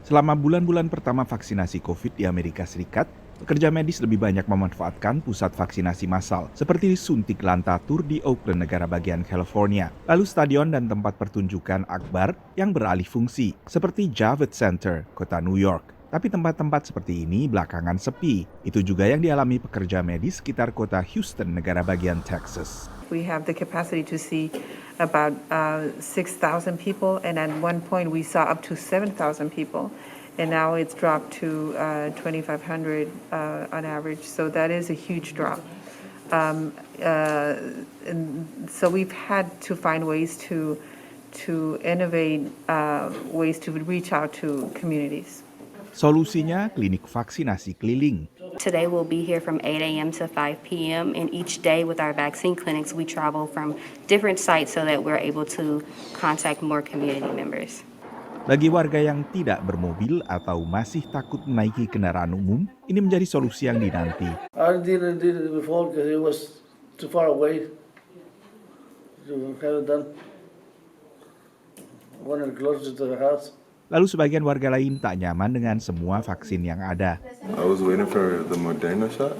Selama bulan-bulan pertama vaksinasi COVID di Amerika Serikat, pekerja medis lebih banyak memanfaatkan pusat vaksinasi massal seperti suntik Lantatur di Oakland, negara bagian California. Lalu stadion dan tempat pertunjukan akbar yang beralih fungsi seperti Javits Center, kota New York. Tapi tempat-tempat seperti ini belakangan sepi. Itu juga yang dialami pekerja medis sekitar kota Houston, negara bagian Texas. We have the capacity to see about 6,000 people, and at one point we saw up to 7,000 people, and now it's dropped to 2,500 on average. So that is a huge drop. And so we've had to find ways to innovate ways to reach out to communities. Solusinya klinik vaksinasi keliling. Today we'll be here from 8 a.m. to 5 p.m. and each day with our vaccine clinics we travel from different sites so that we're able to contact more community members. Bagi warga yang tidak bermobil atau masih takut menaiki kendaraan umum, ini menjadi solusi yang dinanti. I didn't do it before because it was too far away to have it done. I wanted closer to the house. Lalu sebagian warga lain tak nyaman dengan semua vaksin yang ada. I was waiting for the Moderna shot,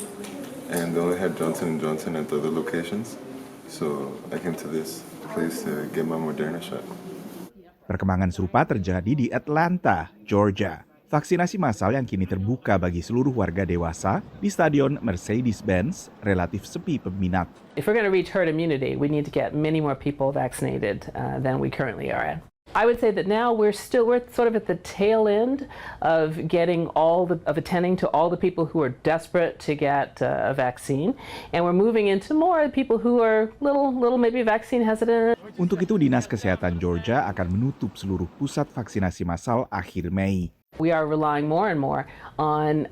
and they only had Johnson & Johnson at the other locations. So I came to this place to get my Moderna shot. Perkembangan serupa terjadi di Atlanta, Georgia. Vaksinasi massal yang kini terbuka bagi seluruh warga dewasa di Stadion Mercedes-Benz relatif sepi peminat. If we're going to reach herd immunity, we need to get many more people vaccinated than we currently are at. I would say that now we're sort of at the tail end of attending to all the people who are desperate to get a vaccine, and we're moving into more people who are little maybe vaccine hesitant. Untuk itu Dinas Kesehatan Georgia akan menutup seluruh pusat vaksinasi massal akhir Mei. We are relying more and more on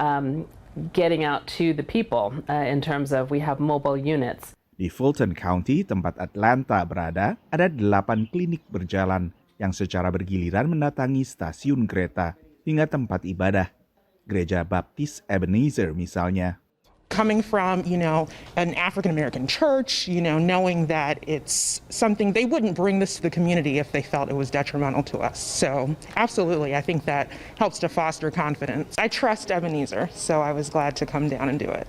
getting out to the people in terms of we have mobile units. Di Fulton County, tempat Atlanta berada, ada 8 klinik berjalan yang secara bergiliran mendatangi stasiun kereta hingga tempat ibadah. Gereja Baptis Ebenezer misalnya. Coming from, an African-American church, knowing that it's something, they wouldn't bring this to the community if they felt it was detrimental to us. So absolutely, I think that helps to foster confidence. I trust Ebenezer, so I was glad to come down and do it.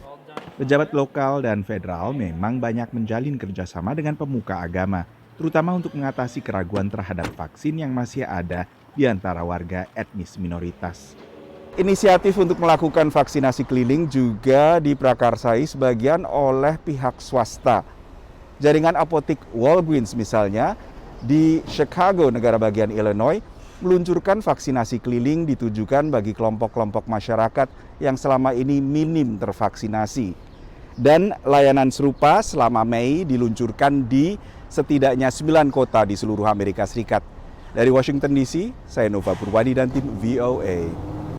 Pejabat lokal dan federal memang banyak menjalin kerjasama dengan pemuka agama, terutama untuk mengatasi keraguan terhadap vaksin yang masih ada di antara warga etnis minoritas. Inisiatif untuk melakukan vaksinasi keliling juga diprakarsai sebagian oleh pihak swasta. Jaringan apotik Walgreens misalnya di Chicago, negara bagian Illinois, meluncurkan vaksinasi keliling ditujukan bagi kelompok-kelompok masyarakat yang selama ini minim tervaksinasi. Dan layanan serupa selama Mei diluncurkan di setidaknya 9 kota di seluruh Amerika Serikat. Dari Washington DC, saya Nova Purwadi dan tim VOA.